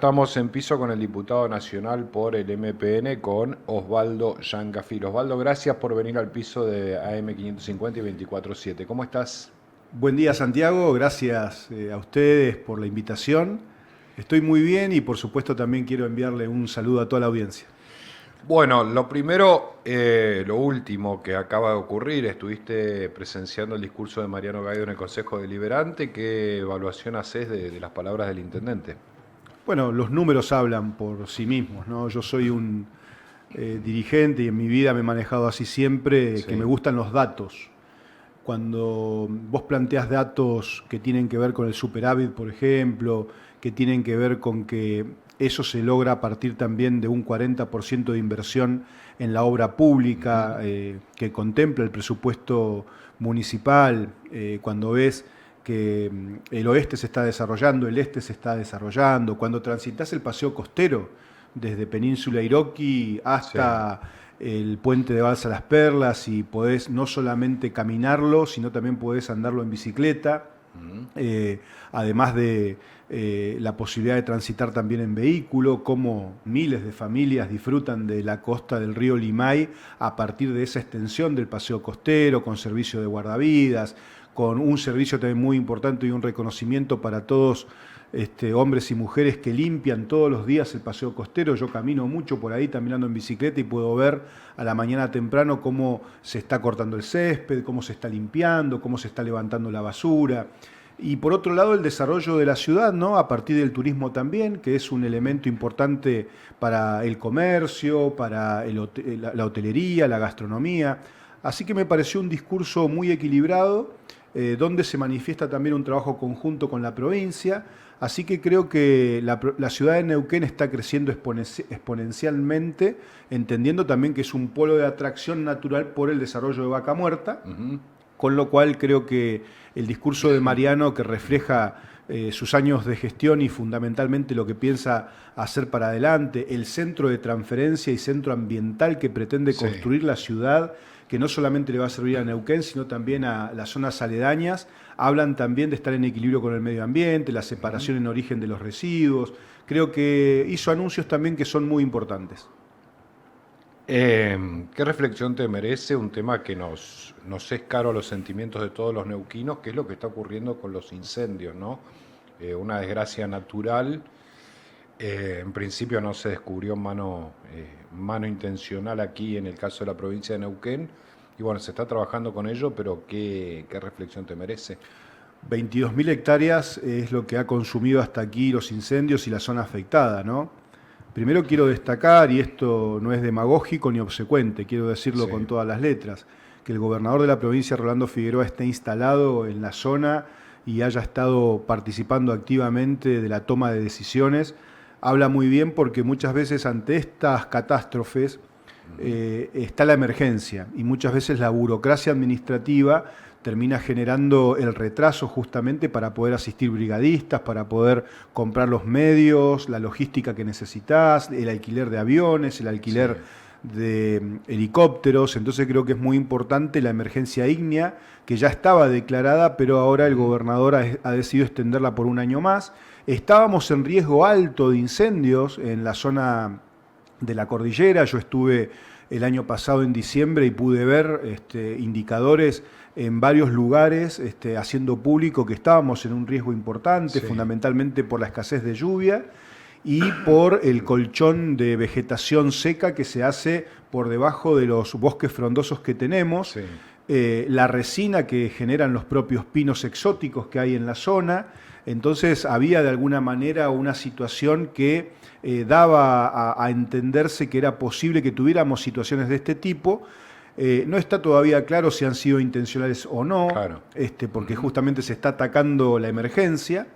estamos en piso con el diputado nacional por el MPN, con Osvaldo Yancafil. Osvaldo, gracias por venir al piso de AM550 y 24/7. ¿Cómo estás? Buen día, Santiago, gracias a ustedes por la invitación. Estoy muy bien y por supuesto también quiero enviarle un saludo a toda la audiencia. Bueno, lo primero, lo último que acaba de ocurrir, estuviste presenciando el discurso de Mariano Gaido en el Consejo Deliberante. ¿Qué evaluación haces de las palabras del intendente? Bueno, los números hablan por sí mismos, ¿no? Yo soy un dirigente y en mi vida me he manejado así siempre, que Sí. me gustan los datos. Cuando vos planteás datos que tienen que ver con el superávit, por ejemplo, que tienen que ver con que eso se logra a partir también de un 40% de inversión en la obra pública, que contempla el presupuesto municipal, cuando ves que el oeste se está desarrollando, el este se está desarrollando, cuando transitas el paseo costero desde Península Iroqui Sí. hasta el puente de Balsa Las Perlas y podés no solamente caminarlo, sino también podés andarlo en bicicleta, además de la posibilidad de transitar también en vehículo, como miles de familias disfrutan de la costa del río Limay a partir de esa extensión del paseo costero, con servicio de guardavidas, con un servicio también muy importante y un reconocimiento para todos hombres y mujeres que limpian todos los días el paseo costero. Yo camino mucho por ahí, también ando en bicicleta y puedo ver a la mañana temprano cómo se está cortando el césped, cómo se está limpiando, cómo se está levantando la basura. Y por otro lado, el desarrollo de la ciudad, ¿no? A partir del turismo también, que es un elemento importante para el comercio, para la hotelería, la gastronomía. Así que me pareció un discurso muy equilibrado, donde se manifiesta también un trabajo conjunto con la provincia. Así que creo que la ciudad de Neuquén está creciendo exponencialmente, entendiendo también que es un polo de atracción natural por el desarrollo de Vaca Muerta, con lo cual creo que el discurso de Mariano, que refleja sus años de gestión y fundamentalmente lo que piensa hacer para adelante, el centro de transferencia y centro ambiental que pretende Sí. construir la ciudad, que no solamente le va a servir a Neuquén, sino también a las zonas aledañas, hablan también de estar en equilibrio con el medio ambiente, la separación en origen de los residuos. Creo que hizo anuncios también que son muy importantes. ¿Qué reflexión te merece un tema que nos es caro a los sentimientos de todos los neuquinos, que es lo que está ocurriendo con los incendios, ¿no? Una desgracia natural. En principio no se descubrió mano intencional aquí en el caso de la provincia de Neuquén. Y bueno, se está trabajando con ello, pero ¿qué reflexión te merece? 22.000 hectáreas es lo que ha consumido hasta aquí los incendios y la zona afectada, ¿no? Primero quiero destacar, y esto no es demagógico ni obsecuente, quiero decirlo Sí. con todas las letras, que el gobernador de la provincia, Rolando Figueroa, esté instalado en la zona y haya estado participando activamente de la toma de decisiones, habla muy bien porque muchas veces ante estas catástrofes está la emergencia y muchas veces la burocracia administrativa termina generando el retraso justamente para poder asistir brigadistas, para poder comprar los medios, la logística que necesitas, el alquiler de aviones, el Sí. alquiler de helicópteros. Entonces creo que es muy importante la emergencia ígnea, que ya estaba declarada, pero ahora el gobernador ha decidido extenderla por un año más. Estábamos en riesgo alto de incendios en la zona de la cordillera. Yo estuve el año pasado en diciembre y pude ver indicadores en varios lugares haciendo público que estábamos en un riesgo importante, Sí. fundamentalmente por la escasez de lluvia y por el colchón de vegetación seca que se hace por debajo de los bosques frondosos que tenemos, Sí. la resina que generan los propios pinos exóticos que hay en la zona. Entonces había de alguna manera una situación que daba a entenderse que era posible que tuviéramos situaciones de este tipo. No está todavía claro si han sido intencionales o no, Claro. porque justamente se está atacando la emergencia.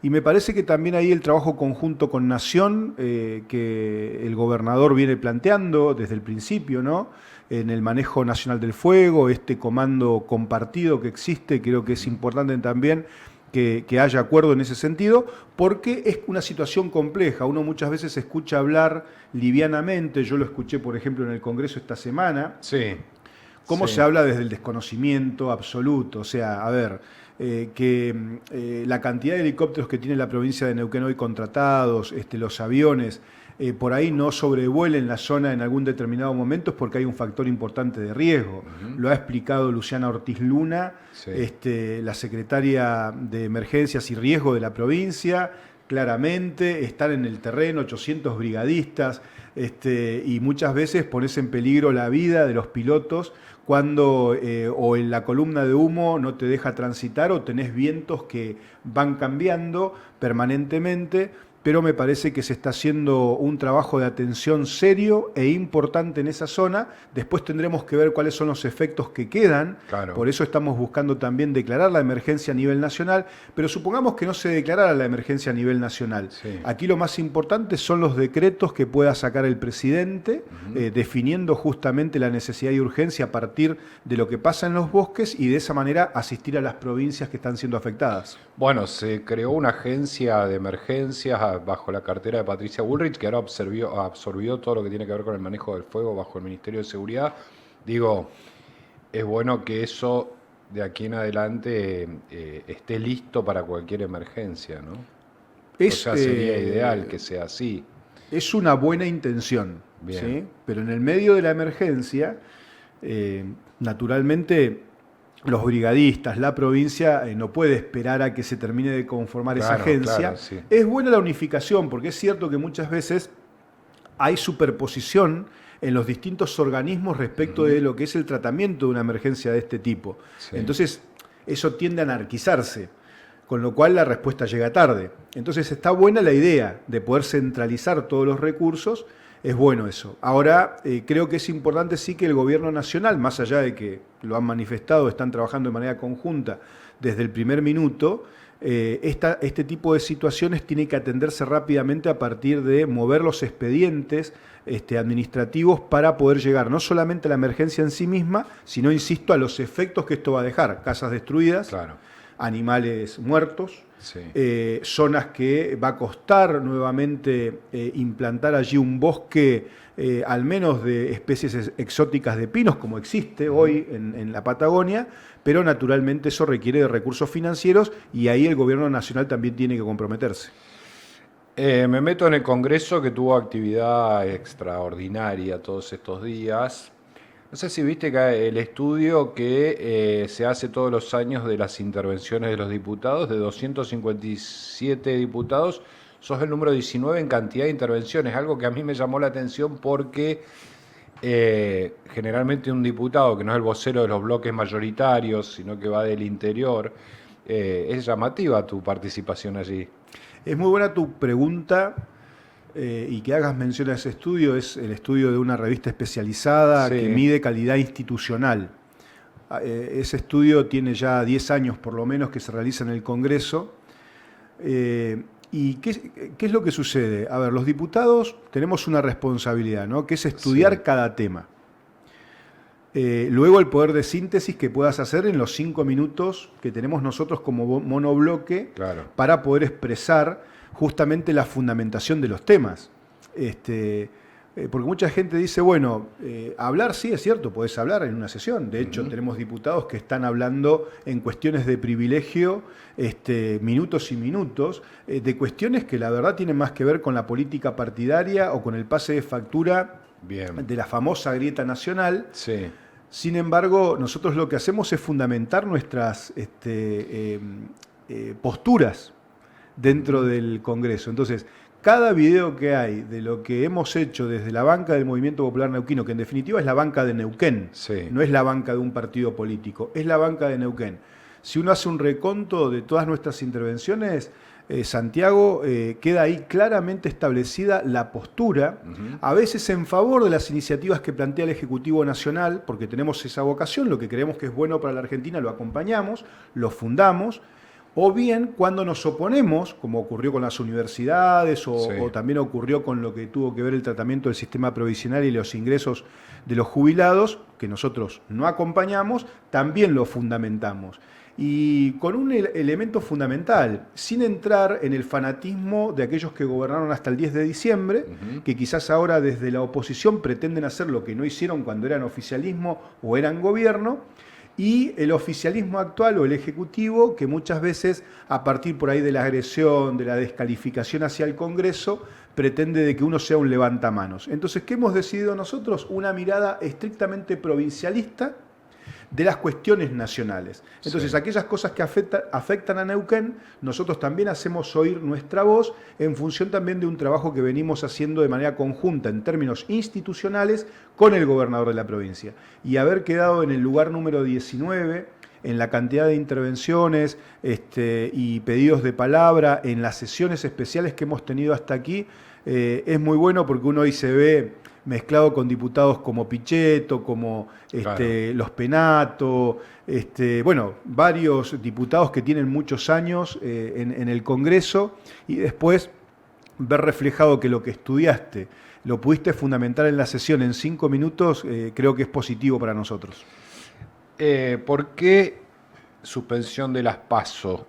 Y me parece que también ahí el trabajo conjunto con Nación, que el gobernador viene planteando desde el principio, ¿no? En el manejo nacional del fuego, este comando compartido que existe, creo que es importante también que haya acuerdo en ese sentido, porque es una situación compleja. Uno muchas veces escucha hablar livianamente, yo lo escuché, por ejemplo, en el Congreso esta semana, Sí. cómo Sí. se habla desde el desconocimiento absoluto. O sea, a ver, la cantidad de helicópteros que tiene la provincia de Neuquén hoy contratados, los aviones, por ahí no sobrevuelen la zona en algún determinado momento es porque hay un factor importante de riesgo. Lo ha explicado Luciana Ortiz Luna, la secretaria de Emergencias y Riesgo de la provincia. Claramente, están en el terreno 800 brigadistas y muchas veces pones en peligro la vida de los pilotos cuando o en la columna de humo no te deja transitar o tenés vientos que van cambiando permanentemente, pero me parece que se está haciendo un trabajo de atención serio e importante en esa zona. Después tendremos que ver cuáles son los efectos que quedan. Claro. Por eso estamos buscando también declarar la emergencia a nivel nacional, pero supongamos que no se declarara la emergencia a nivel nacional. Sí. Aquí lo más importante son los decretos que pueda sacar el presidente, definiendo justamente la necesidad y urgencia a partir de lo que pasa en los bosques y de esa manera asistir a las provincias que están siendo afectadas. Bueno, se creó una agencia de emergencias bajo la cartera de Patricia Bullrich, que ahora absorbió todo lo que tiene que ver con el manejo del fuego bajo el Ministerio de Seguridad. Digo, es bueno que eso de aquí en adelante esté listo para cualquier emergencia, ¿no? O sea, sería ideal que sea así. Es una buena intención, ¿sí? Pero en el medio de la emergencia, naturalmente los brigadistas, la provincia no puede esperar a que se termine de conformar esa agencia. Claro, sí. Es buena la unificación, porque es cierto que muchas veces hay superposición en los distintos organismos respecto de lo que es el tratamiento de una emergencia de este tipo. Sí. Entonces, eso tiende a anarquizarse, con lo cual la respuesta llega tarde. Entonces, está buena la idea de poder centralizar todos los recursos. Es bueno eso. Ahora, creo que es importante sí que el gobierno nacional, más allá de que lo han manifestado, están trabajando de manera conjunta desde el primer minuto, este tipo de situaciones tiene que atenderse rápidamente a partir de mover los expedientes administrativos para poder llegar no solamente a la emergencia en sí misma, sino, insisto, a los efectos que esto va a dejar. Casas destruidas, claro, animales muertos, sí, zonas que va a costar nuevamente implantar allí un bosque al menos de especies exóticas de pinos como existe hoy en la Patagonia, pero naturalmente eso requiere de recursos financieros y ahí el gobierno nacional también tiene que comprometerse. Me meto en el Congreso, que tuvo actividad extraordinaria todos estos días. No sé si viste que el estudio que se hace todos los años de las intervenciones de los diputados, de 257 diputados, sos el número 19 en cantidad de intervenciones, algo que a mí me llamó la atención porque generalmente un diputado que no es el vocero de los bloques mayoritarios, sino que va del interior, es llamativa tu participación allí. Es muy buena tu pregunta. Y que hagas mención a ese estudio, es el estudio de una revista especializada, sí, que mide calidad institucional. Ese estudio tiene ya 10 años por lo menos que se realiza en el Congreso. ¿Y qué es lo que sucede? A ver, los diputados tenemos una responsabilidad, ¿no? Que es estudiar, sí, cada tema. Luego el poder de síntesis que puedas hacer en los 5 minutos que tenemos nosotros como monobloque, claro, para poder expresar justamente la fundamentación de los temas. Porque mucha gente dice, bueno, hablar sí es cierto, podés hablar en una sesión. De hecho, tenemos diputados que están hablando en cuestiones de privilegio, minutos y minutos, de cuestiones que la verdad tienen más que ver con la política partidaria o con el pase de factura, bien, de la famosa grieta nacional. Sí. Sin embargo, nosotros lo que hacemos es fundamentar nuestras posturas dentro del Congreso. Entonces, cada video que hay de lo que hemos hecho desde la banca del Movimiento Popular Neuquino, que en definitiva es la banca de Neuquén, sí, no es la banca de un partido político, es la banca de Neuquén. Si uno hace un reconto de todas nuestras intervenciones, Santiago, queda ahí claramente establecida la postura, a veces en favor de las iniciativas que plantea el Ejecutivo Nacional, porque tenemos esa vocación, lo que creemos que es bueno para la Argentina lo acompañamos, lo fundamos, o bien cuando nos oponemos, como ocurrió con las universidades sí, o también ocurrió con lo que tuvo que ver el tratamiento del sistema provisional y los ingresos de los jubilados, que nosotros no acompañamos, también lo fundamentamos. Y con un elemento fundamental, sin entrar en el fanatismo de aquellos que gobernaron hasta el 10 de diciembre, que quizás ahora desde la oposición pretenden hacer lo que no hicieron cuando eran oficialismo o eran gobierno, y el oficialismo actual o el ejecutivo, que muchas veces a partir por ahí de la agresión, de la descalificación hacia el Congreso, pretende de que uno sea un levantamanos. Entonces, ¿qué hemos decidido nosotros? Una mirada estrictamente provincialista de las cuestiones nacionales. Entonces, sí, aquellas cosas que afectan a Neuquén, nosotros también hacemos oír nuestra voz en función también de un trabajo que venimos haciendo de manera conjunta en términos institucionales con el gobernador de la provincia. Y haber quedado en el lugar número 19 en la cantidad de intervenciones y pedidos de palabra en las sesiones especiales que hemos tenido hasta aquí, es muy bueno porque uno hoy se ve mezclado con diputados como Pichetto, como claro, Los Penato, bueno, varios diputados que tienen muchos años en el Congreso, y después ver reflejado que lo que estudiaste lo pudiste fundamentar en la sesión en 5 minutos, creo que es positivo para nosotros. ¿Por qué suspensión de las PASO?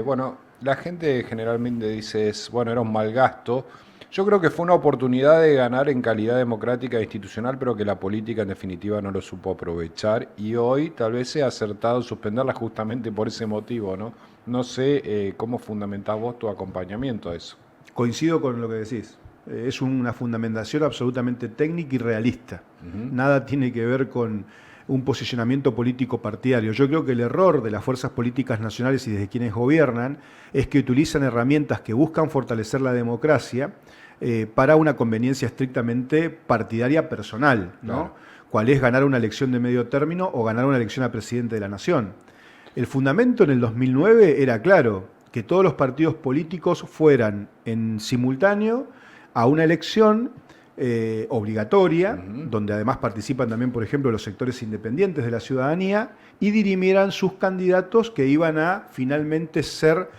Bueno, la gente generalmente dice, bueno, era un mal gasto. Yo creo que fue una oportunidad de ganar en calidad democrática e institucional, pero que la política en definitiva no lo supo aprovechar, y hoy tal vez sea acertado suspenderla justamente por ese motivo, ¿no? No sé cómo fundamentás vos tu acompañamiento a eso. Coincido con lo que decís. Es una fundamentación absolutamente técnica y realista. Nada tiene que ver con un posicionamiento político partidario. Yo creo que el error de las fuerzas políticas nacionales y de quienes gobiernan es que utilizan herramientas que buscan fortalecer la democracia para una conveniencia estrictamente partidaria personal, ¿no? Claro. Cuál es ganar una elección de medio término o ganar una elección a presidente de la nación. El fundamento en el 2009 era claro, que todos los partidos políticos fueran en simultáneo a una elección obligatoria, donde además participan también, por ejemplo, los sectores independientes de la ciudadanía, y dirimieran sus candidatos que iban a finalmente ser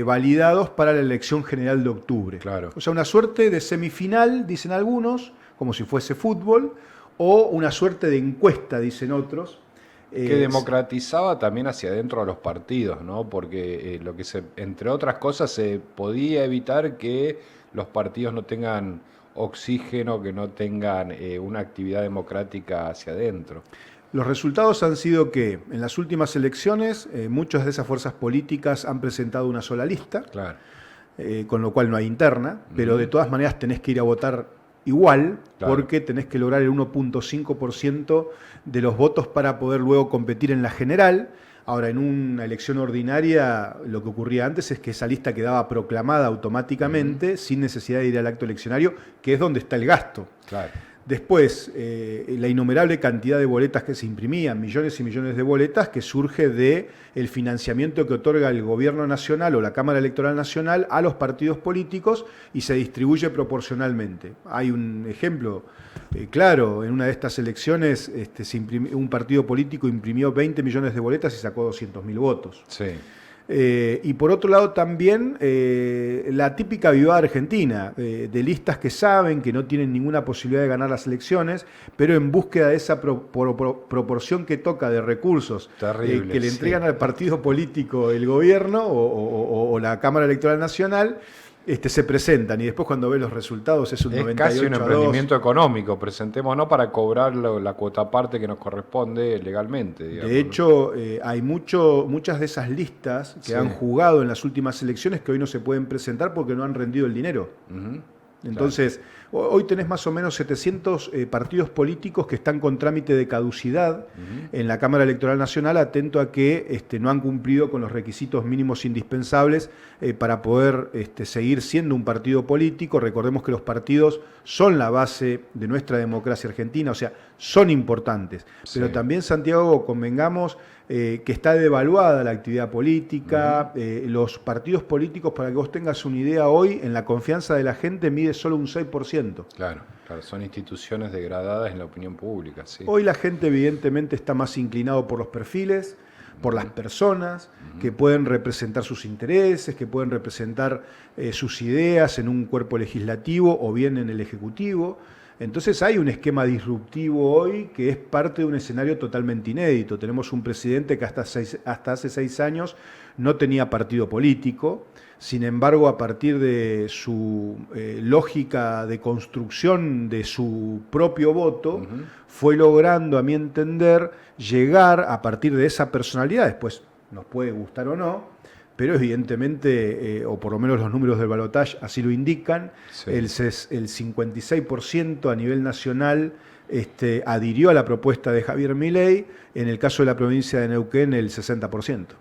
validados para la elección general de octubre. Claro. O sea, una suerte de semifinal, dicen algunos, como si fuese fútbol, o una suerte de encuesta, dicen otros. Que democratizaba también hacia adentro a los partidos, ¿no? Porque lo que entre otras cosas, se podía evitar que los partidos no tengan oxígeno, que no tengan una actividad democrática hacia adentro. Los resultados han sido que en las últimas elecciones muchas de esas fuerzas políticas han presentado una sola lista, claro, con lo cual no hay interna, pero de todas maneras tenés que ir a votar igual, claro, porque tenés que lograr el 1.5% de los votos para poder luego competir en la general. Ahora, en una elección ordinaria, lo que ocurría antes es que esa lista quedaba proclamada automáticamente, sin necesidad de ir al acto eleccionario, que es donde está el gasto. Claro. Después, la innumerable cantidad de boletas que se imprimían, millones y millones de boletas, que surge del financiamiento que otorga el gobierno nacional o la Cámara Electoral Nacional a los partidos políticos y se distribuye proporcionalmente. Hay un ejemplo claro, en una de estas elecciones un partido político imprimió 20 millones de boletas y sacó 200.000 votos. Sí. Y por otro lado también la típica vivada argentina, de listas que saben que no tienen ninguna posibilidad de ganar las elecciones, pero en búsqueda de esa proporción que toca de recursos que le entregan al partido político el gobierno o la Cámara Electoral Nacional, se presentan, y después cuando ves los resultados es un 98 a 2. Es casi un emprendimiento económico, presentémonos para cobrar la cuota parte que nos corresponde legalmente, digamos. De hecho, hay muchas de esas listas que han jugado en las últimas elecciones que hoy no se pueden presentar porque no han rendido el dinero. Entonces, hoy tenés más o menos 700 partidos políticos que están con trámite de caducidad en la Cámara Electoral Nacional, atento a que no han cumplido con los requisitos mínimos indispensables para poder seguir siendo un partido político. Recordemos que los partidos son la base de nuestra democracia argentina, o sea, son importantes. Pero también, Santiago, convengamos que está devaluada la actividad política. Los partidos políticos, para que vos tengas una idea, hoy en la confianza de la gente mide solo un 6%. Claro, son instituciones degradadas en la opinión pública. Sí. Hoy la gente evidentemente está más inclinado por los perfiles, por las personas que pueden representar sus intereses, que pueden representar sus ideas en un cuerpo legislativo o bien en el ejecutivo. Entonces hay un esquema disruptivo hoy que es parte de un escenario totalmente inédito. Tenemos un presidente que hasta hace 6 años no tenía partido político. Sin embargo, a partir de su lógica de construcción de su propio voto, fue logrando, a mi entender, llegar a partir de esa personalidad, después nos puede gustar o no, pero evidentemente, o por lo menos los números del balotaje así lo indican, Sí. el 56% a nivel nacional adhirió a la propuesta de Javier Milei, en el caso de la provincia de Neuquén el 60%.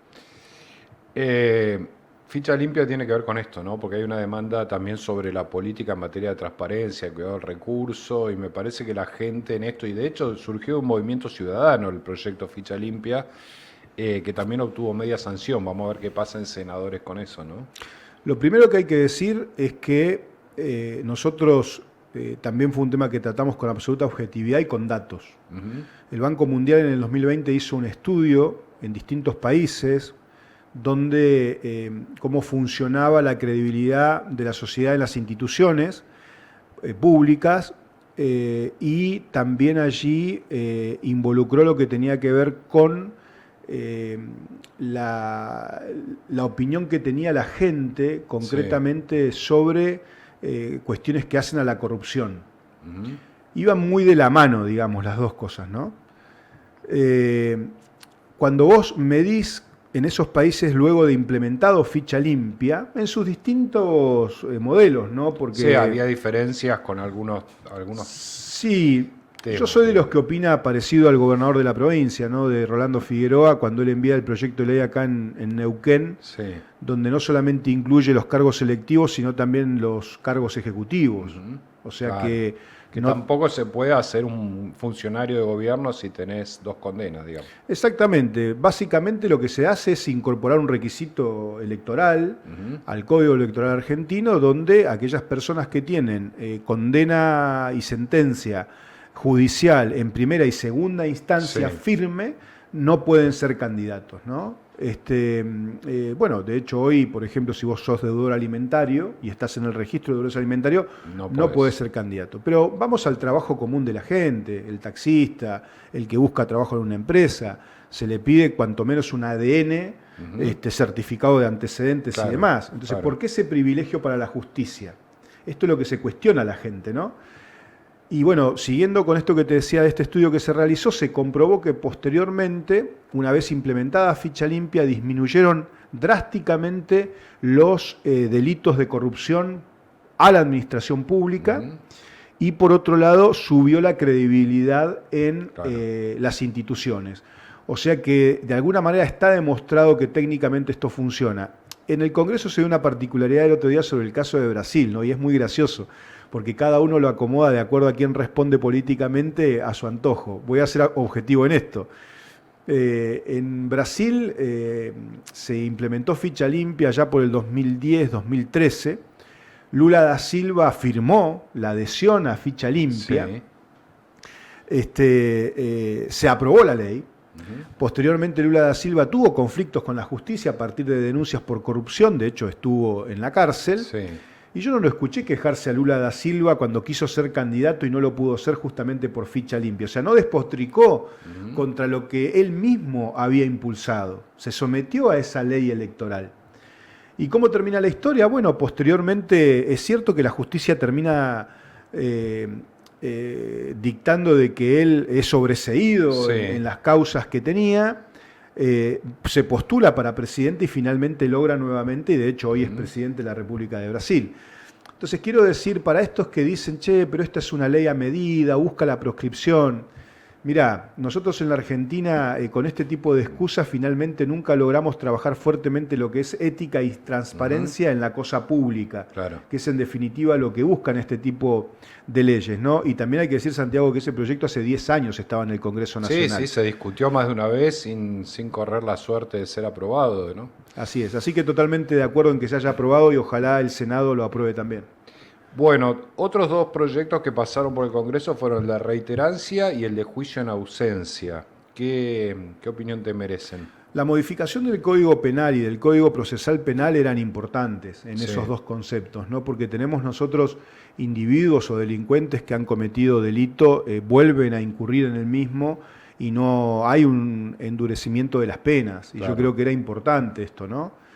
Ficha limpia tiene que ver con esto, ¿no? Porque hay una demanda también sobre la política en materia de transparencia, cuidado del recurso, y me parece que la gente en esto, y de hecho surgió un movimiento ciudadano, el proyecto Ficha Limpia, que también obtuvo media sanción. Vamos a ver qué pasa en senadores con eso, ¿no? Lo primero que hay que decir es que nosotros, también fue un tema que tratamos con absoluta objetividad y con datos. El Banco Mundial en el 2020 hizo un estudio en distintos países donde cómo funcionaba la credibilidad de la sociedad en las instituciones públicas, y también allí involucró lo que tenía que ver con la opinión que tenía la gente concretamente sobre cuestiones que hacen a la corrupción. Iban muy de la mano, digamos, las dos cosas, ¿no? Cuando vos medís en esos países, luego de implementado Ficha Limpia, en sus distintos modelos, ¿no? Porque Sí, había diferencias con algunos sí, temas, yo soy de los que opina parecido al gobernador de la provincia, ¿no? De Rolando Figueroa, cuando él envía el proyecto de ley acá en Neuquén, Sí. donde no solamente incluye los cargos selectivos, sino también los cargos ejecutivos. O sea Claro. que no... Tampoco se puede hacer un funcionario de gobierno si tenés 2 condenas, digamos. Exactamente. Básicamente lo que se hace es incorporar un requisito electoral al Código Electoral argentino, donde aquellas personas que tienen condena y sentencia judicial en primera y segunda instancia Sí. firme no pueden ser candidatos, ¿no? Bueno, de hecho hoy, por ejemplo, si vos sos deudor alimentario y estás en el registro de deudores alimentarios, No no podés. podés ser candidato. Pero vamos al trabajo común de la gente, el taxista, el que busca trabajo en una empresa, se le pide cuanto menos un ADN, certificado de antecedentes Claro, y demás. Entonces, claro. ¿por qué ese privilegio para la justicia? Esto es lo que se cuestiona a la gente, ¿no? Y bueno, siguiendo con esto que te decía de este estudio que se realizó, se comprobó que posteriormente, una vez implementada Ficha Limpia, disminuyeron drásticamente los delitos de corrupción a la administración pública, y por otro lado subió la credibilidad en Claro. las instituciones. O sea que de alguna manera está demostrado que técnicamente esto funciona. En el Congreso se dio una particularidad el otro día sobre el caso de Brasil, ¿no? Y es muy gracioso, porque cada uno lo acomoda de acuerdo a quién responde políticamente a su antojo. Voy a ser objetivo en esto. En Brasil se implementó Ficha Limpia ya por el 2010-2013. Lula da Silva firmó la adhesión a Ficha Limpia. Sí. Se aprobó la ley. Posteriormente Lula da Silva tuvo conflictos con la justicia a partir de denuncias por corrupción, de hecho estuvo en la cárcel. Sí. Y yo no lo escuché quejarse a Lula da Silva cuando quiso ser candidato y no lo pudo ser justamente por Ficha Limpia. O sea, no despotricó contra lo que él mismo había impulsado. Se sometió a esa ley electoral. ¿Y cómo termina la historia? Bueno, posteriormente es cierto que la justicia termina dictando de que él es sobreseído Sí. en las causas que tenía. Se postula para presidente y finalmente logra nuevamente, y de hecho hoy es presidente de la República de Brasil. Entonces quiero decir, para estos que dicen, che, pero esta es una ley a medida, busca la proscripción. Mirá, nosotros en la Argentina, con este tipo de excusas, finalmente nunca logramos trabajar fuertemente lo que es ética y transparencia en la cosa pública, Claro. que es en definitiva lo que buscan este tipo de leyes, ¿no? Y también hay que decir, Santiago, que ese proyecto hace 10 años estaba en el Congreso Nacional. Sí, se discutió más de una vez sin correr la suerte de ser aprobado, ¿no? Así es, así que totalmente de acuerdo en que se haya aprobado y ojalá el Senado lo apruebe también. Bueno, otros 2 proyectos que pasaron por el Congreso fueron el de reiterancia y el de juicio en ausencia. ¿Qué opinión te merecen? La modificación del Código Penal y del Código Procesal Penal eran importantes en Sí. esos 2 conceptos, ¿no? Porque tenemos nosotros individuos o delincuentes que han cometido delito, vuelven a incurrir en el mismo y no hay un endurecimiento de las penas. Y Claro. yo creo que era importante esto, ¿no?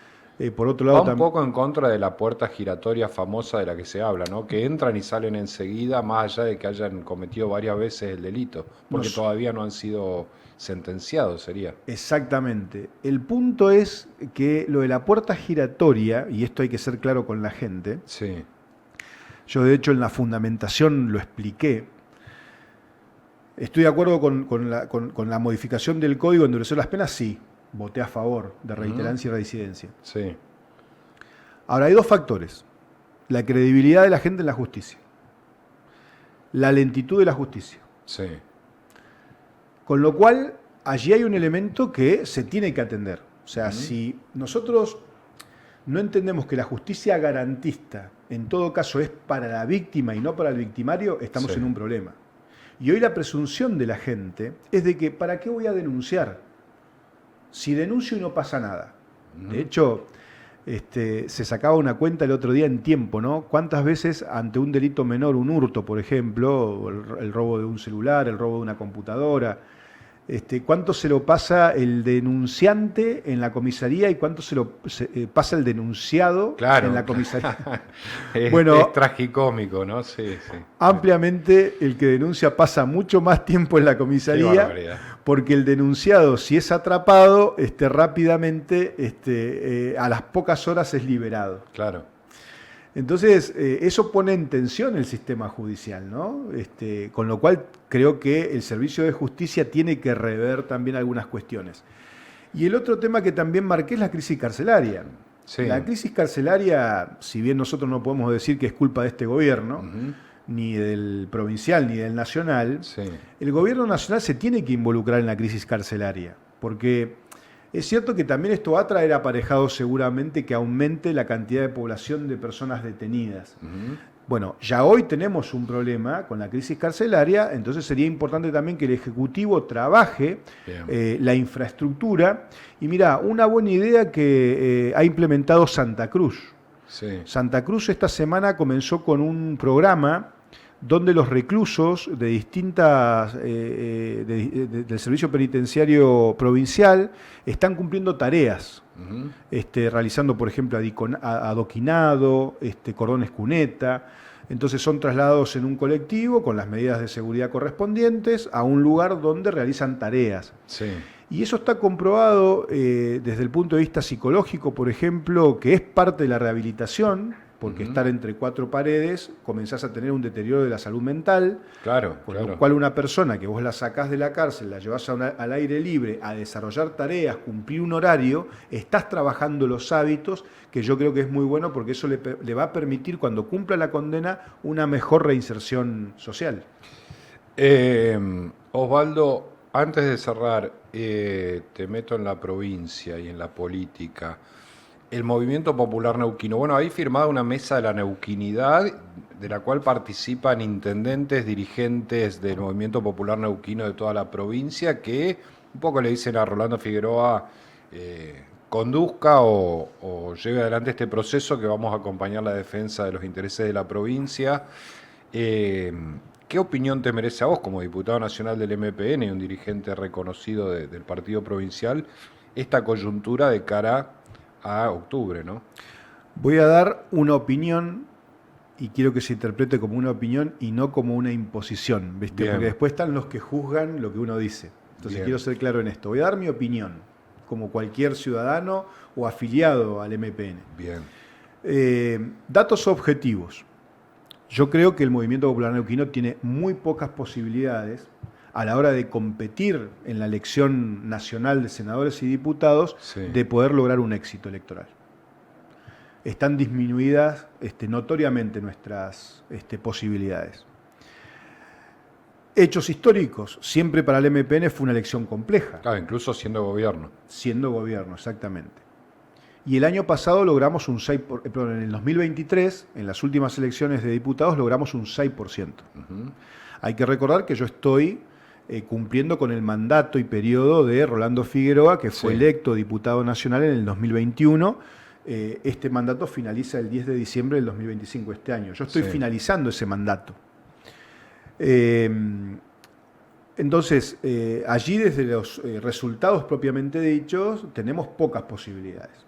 Por otro Va lado, un poco en contra de la puerta giratoria famosa de la que se habla, ¿no? Que entran y salen enseguida, más allá de que hayan cometido varias veces el delito, porque nos, todavía no han sido sentenciados, sería. exactamente. El punto es que lo de la puerta giratoria, y esto hay que ser claro con la gente, Sí, yo de hecho en la fundamentación lo expliqué. ¿Estoy de acuerdo con la modificación del código, endurecer las penas? Sí, voté a favor de reiterancia y reincidencia. sí, Ahora, hay dos factores. La credibilidad de la gente en la justicia. La lentitud de la justicia. sí. Con lo cual, allí hay un elemento que se tiene que atender. O sea, si nosotros no entendemos que la justicia garantista, en todo caso, es para la víctima y no para el victimario, estamos Sí. en un problema. Y hoy la presunción de la gente es de que, ¿para qué voy a denunciar? Si denuncio y no pasa nada. De hecho, se sacaba una cuenta el otro día en Tiempo, ¿no? ¿Cuántas veces ante un delito menor, un hurto, por ejemplo, o el robo de un celular, el robo de una computadora, cuánto se lo pasa el denunciante en la comisaría y cuánto pasa el denunciado Claro. en la comisaría? Es, Bueno, es tragicómico, ¿no? Sí, sí. ampliamente el que denuncia pasa mucho más tiempo en la Qué comisaría barbaridad. porque el denunciado, si es atrapado, rápidamente, a las pocas horas es liberado. Claro. Entonces, eso pone en tensión el sistema judicial, ¿no? Con lo cual creo que el servicio de justicia tiene que rever también algunas cuestiones. Y el otro tema que también marqué es la crisis carcelaria. Sí. La crisis carcelaria, si bien nosotros no podemos decir que es culpa de este gobierno, ni del provincial ni del nacional, Sí. el gobierno nacional se tiene que involucrar en la crisis carcelaria, porque es cierto que también esto va a traer aparejado seguramente que aumente la cantidad de población de personas detenidas. Bueno, ya hoy tenemos un problema con la crisis carcelaria, entonces sería importante también que el Ejecutivo trabaje la infraestructura. Y mira, una buena idea que ha implementado Santa Cruz. Sí. Santa Cruz esta semana comenzó con un programa donde los reclusos de distintas del servicio penitenciario provincial están cumpliendo tareas, realizando, por ejemplo, adoquinado, cordones cuneta. Entonces son trasladados en un colectivo con las medidas de seguridad correspondientes a un lugar donde realizan tareas. Sí. Y eso está comprobado desde el punto de vista psicológico, por ejemplo, que es parte de la rehabilitación, porque estar entre cuatro paredes comenzás a tener un deterioro de la salud mental. Claro, Con claro. lo cual una persona que vos la sacás de la cárcel, la llevás al aire libre, a desarrollar tareas, cumplir un horario, estás trabajando los hábitos, que yo creo que es muy bueno porque eso le va a permitir, cuando cumpla la condena, una mejor reinserción social. Osvaldo, antes de cerrar, te meto en la provincia y en la política. El Movimiento Popular Neuquino. Bueno, ahí firmada una mesa de la neuquinidad, de la cual participan intendentes, dirigentes del Movimiento Popular Neuquino de toda la provincia, que un poco le dicen a Rolando Figueroa, conduzca o lleve adelante este proceso, que vamos a acompañar la defensa de los intereses de la provincia. ¿Qué opinión te merece a vos, como diputado nacional del MPN y un dirigente reconocido del partido provincial, esta coyuntura de cara a octubre, ¿no? Voy a dar una opinión y quiero que se interprete como una opinión y no como una imposición, ¿viste? Bien. Porque después están los que juzgan lo que uno dice. Entonces Bien. quiero ser claro en esto. Voy a dar mi opinión, como cualquier ciudadano o afiliado al MPN. Bien. Datos objetivos. Yo creo que el Movimiento Popular Neuquino tiene muy pocas posibilidades a la hora de competir en la elección nacional de senadores y diputados, Sí. de poder lograr un éxito electoral. Están disminuidas notoriamente nuestras posibilidades. Hechos históricos. Siempre para el MPN fue una elección compleja. Claro, incluso siendo gobierno. Siendo gobierno, exactamente. Y el año pasado logramos un 6%, perdón, en el 2023, en las últimas elecciones de diputados, logramos un 6%. Hay que recordar que yo estoy cumpliendo con el mandato y periodo de Rolando Figueroa, que fue Sí. electo diputado nacional en el 2021. Este mandato finaliza el 10 de diciembre del 2025, este año. Yo estoy Sí. finalizando ese mandato. Entonces, allí desde los resultados propiamente dichos, tenemos pocas posibilidades.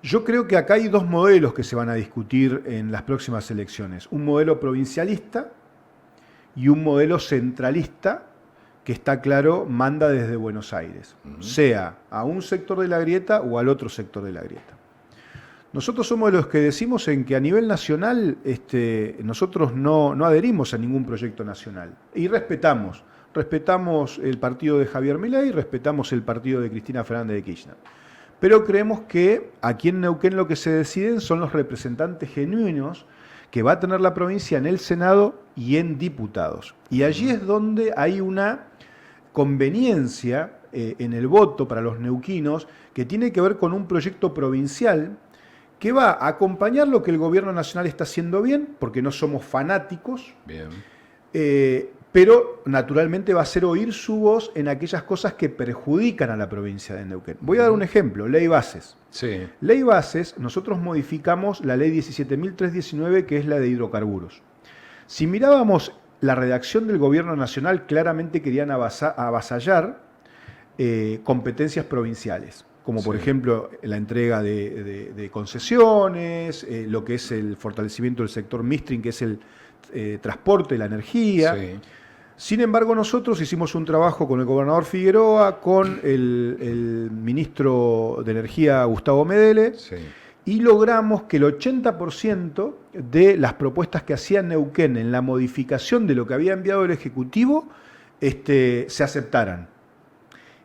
Yo creo que acá hay dos modelos que se van a discutir en las próximas elecciones. Un modelo provincialista y un modelo centralista que está claro, manda desde Buenos Aires, sea a un sector de la grieta o al otro sector de la grieta. Nosotros somos de los que decimos en que a nivel nacional nosotros no adherimos a ningún proyecto nacional y respetamos el partido de Javier Milei, respetamos el partido de Cristina Fernández de Kirchner. Pero creemos que aquí en Neuquén lo que se deciden son los representantes genuinos que va a tener la provincia en el Senado y en diputados. Y allí es donde hay una conveniencia en el voto para los neuquinos que tiene que ver con un proyecto provincial que va a acompañar lo que el gobierno nacional está haciendo bien, porque no somos fanáticos, Bien. Pero naturalmente va a hacer oír su voz en aquellas cosas que perjudican a la provincia de Neuquén. Voy a dar un ejemplo, ley bases. Sí. Ley bases, nosotros modificamos la ley 17.319, que es la de hidrocarburos. Si mirábamos la redacción del gobierno nacional, claramente querían avasallar competencias provinciales, como por ejemplo la entrega de concesiones, lo que es el fortalecimiento del sector midstream, que es el transporte, la energía. Sí. Sin embargo, nosotros hicimos un trabajo con el gobernador Figueroa, con el ministro de Energía, Gustavo Medele, Sí. y logramos que el 80% de las propuestas que hacía Neuquén en la modificación de lo que había enviado el Ejecutivo se aceptaran.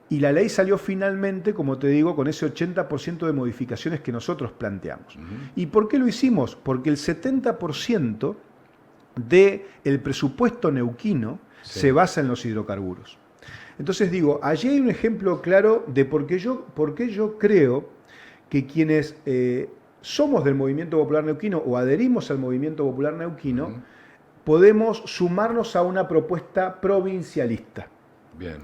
Y la ley salió finalmente, como te digo, con ese 80% de modificaciones que nosotros planteamos. ¿Y por qué lo hicimos? Porque el 70% del presupuesto neuquino se basa en los hidrocarburos. Entonces digo, allí hay un ejemplo claro de por qué yo creo que quienes somos del Movimiento Popular Neuquino o adherimos al Movimiento Popular Neuquino, podemos sumarnos a una propuesta provincialista. Bien.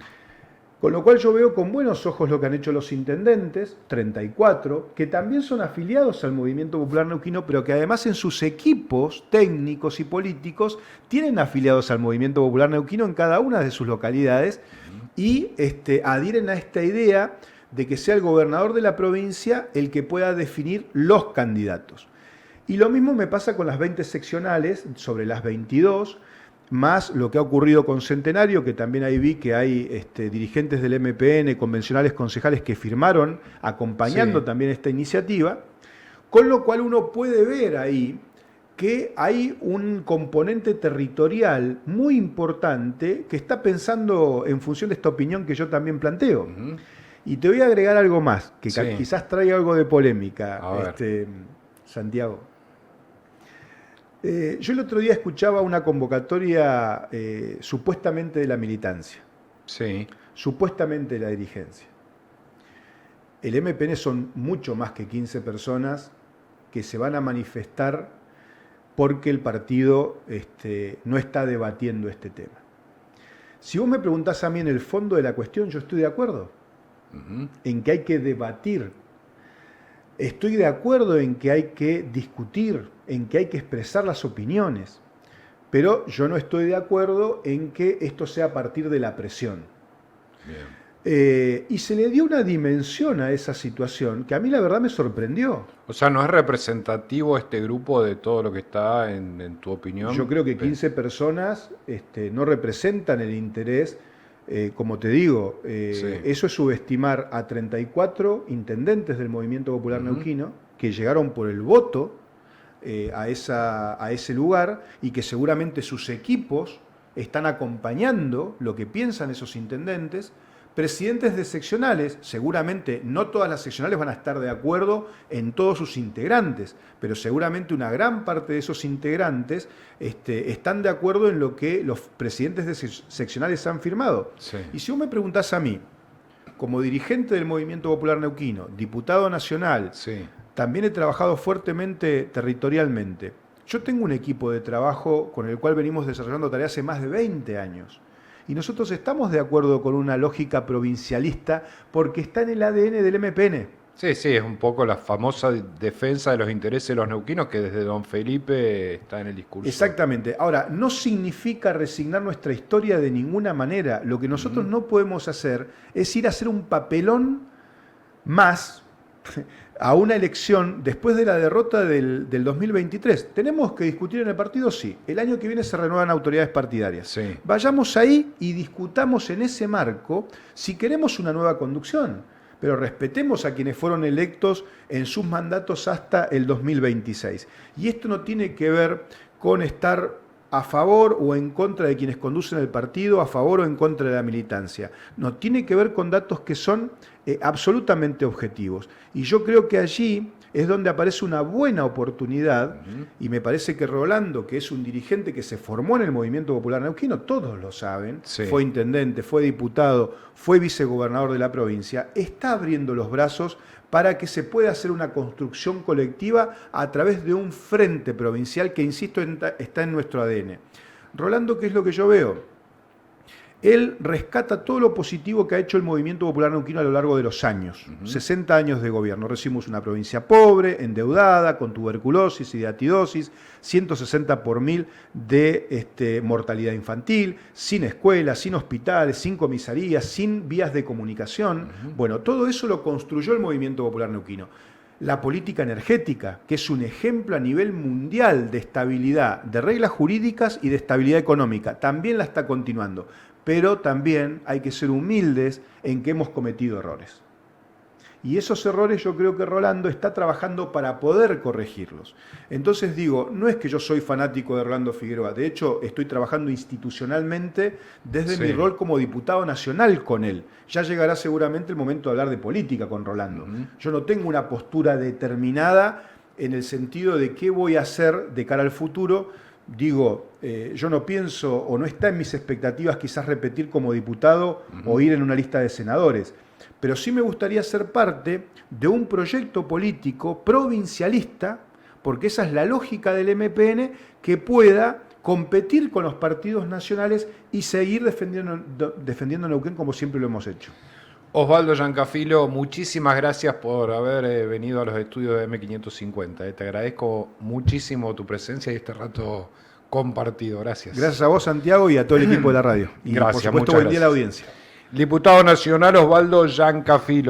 Con lo cual yo veo con buenos ojos lo que han hecho los intendentes, 34, que también son afiliados al Movimiento Popular Neuquino, pero que además en sus equipos técnicos y políticos tienen afiliados al Movimiento Popular Neuquino en cada una de sus localidades y adhieren a esta idea de que sea el gobernador de la provincia el que pueda definir los candidatos. Y lo mismo me pasa con las 20 seccionales, sobre las 22, más lo que ha ocurrido con Centenario, que también ahí vi que hay dirigentes del MPN, convencionales, concejales que firmaron acompañando también esta iniciativa, con lo cual uno puede ver ahí que hay un componente territorial muy importante que está pensando en función de esta opinión que yo también planteo. Y te voy a agregar algo más, que quizás traiga algo de polémica, Santiago. Yo el otro día escuchaba una convocatoria supuestamente de la militancia, supuestamente de la dirigencia. El MPN son mucho más que 15 personas que se van a manifestar porque el partido no está debatiendo este tema. Si vos me preguntás a mí en el fondo de la cuestión, yo estoy de acuerdo en que hay que debatir. Estoy de acuerdo en que hay que discutir, en que hay que expresar las opiniones, pero yo no estoy de acuerdo en que esto sea a partir de la presión. Y se le dio una dimensión a esa situación que a mí la verdad me sorprendió. O sea, ¿no es representativo este grupo de todo lo que está en tu opinión? Yo creo que 15 personas no representan el interés. Como te digo, eso es subestimar a 34 intendentes del Movimiento Popular Neuquino que llegaron por el voto a ese lugar y que seguramente sus equipos están acompañando lo que piensan esos intendentes. Presidentes de seccionales, seguramente no todas las seccionales van a estar de acuerdo en todos sus integrantes, pero seguramente una gran parte de esos integrantes están de acuerdo en lo que los presidentes de seccionales han firmado. Y si vos me preguntás a mí, como dirigente del Movimiento Popular Neuquino, diputado nacional, también he trabajado fuertemente territorialmente. Yo tengo un equipo de trabajo con el cual venimos desarrollando tareas hace más de 20 años. Y nosotros estamos de acuerdo con una lógica provincialista porque está en el ADN del MPN. Sí, es un poco la famosa defensa de los intereses de los neuquinos que desde don Felipe está en el discurso. Exactamente. Ahora, no significa resignar nuestra historia de ninguna manera. Lo que nosotros no podemos hacer es ir a hacer un papelón más a una elección después de la derrota del 2023. ¿Tenemos que discutir en el partido? Sí. El año que viene se renuevan autoridades partidarias. Sí. Vayamos ahí y discutamos en ese marco si queremos una nueva conducción, pero respetemos a quienes fueron electos en sus mandatos hasta el 2026. Y esto no tiene que ver con estar a favor o en contra de quienes conducen el partido, a favor o en contra de la militancia. No, tiene que ver con datos que son absolutamente objetivos. Y yo creo que allí es donde aparece una buena oportunidad, y me parece que Rolando, que es un dirigente que se formó en el Movimiento Popular Neuquino, todos lo saben, sí, fue intendente, fue diputado, fue vicegobernador de la provincia, está abriendo los brazos para que se pueda hacer una construcción colectiva a través de un frente provincial que, insisto, está en nuestro ADN. Rolando, ¿qué es lo que yo veo? Él rescata todo lo positivo que ha hecho el Movimiento Popular Neuquino a lo largo de los años. 60 años de gobierno. Recibimos una provincia pobre, endeudada, con tuberculosis y diatidosis, 160 por mil de mortalidad infantil, sin escuelas, sin hospitales, sin comisarías, sin vías de comunicación. Bueno, todo eso lo construyó el Movimiento Popular Neuquino. La política energética, que es un ejemplo a nivel mundial de estabilidad, de reglas jurídicas y de estabilidad económica, también la está continuando. Pero también hay que ser humildes en que hemos cometido errores. Y esos errores yo creo que Rolando está trabajando para poder corregirlos. Entonces digo, no es que yo soy fanático de Rolando Figueroa, de hecho estoy trabajando institucionalmente desde mi rol como diputado nacional con él. Ya llegará seguramente el momento de hablar de política con Rolando. Yo no tengo una postura determinada en el sentido de qué voy a hacer de cara al futuro. Digo, yo no pienso o no está en mis expectativas quizás repetir como diputado o ir en una lista de senadores, pero sí me gustaría ser parte de un proyecto político provincialista, porque esa es la lógica del MPN, que pueda competir con los partidos nacionales y seguir defendiendo Neuquén como siempre lo hemos hecho. Osvaldo Giancafilo, muchísimas gracias por haber venido a los estudios de M550. Te agradezco muchísimo tu presencia y este rato compartido. Gracias. Gracias a vos, Santiago, y a todo el equipo de la radio. Y gracias, por supuesto, buen día a la audiencia. Diputado Nacional Osvaldo Giancafilo.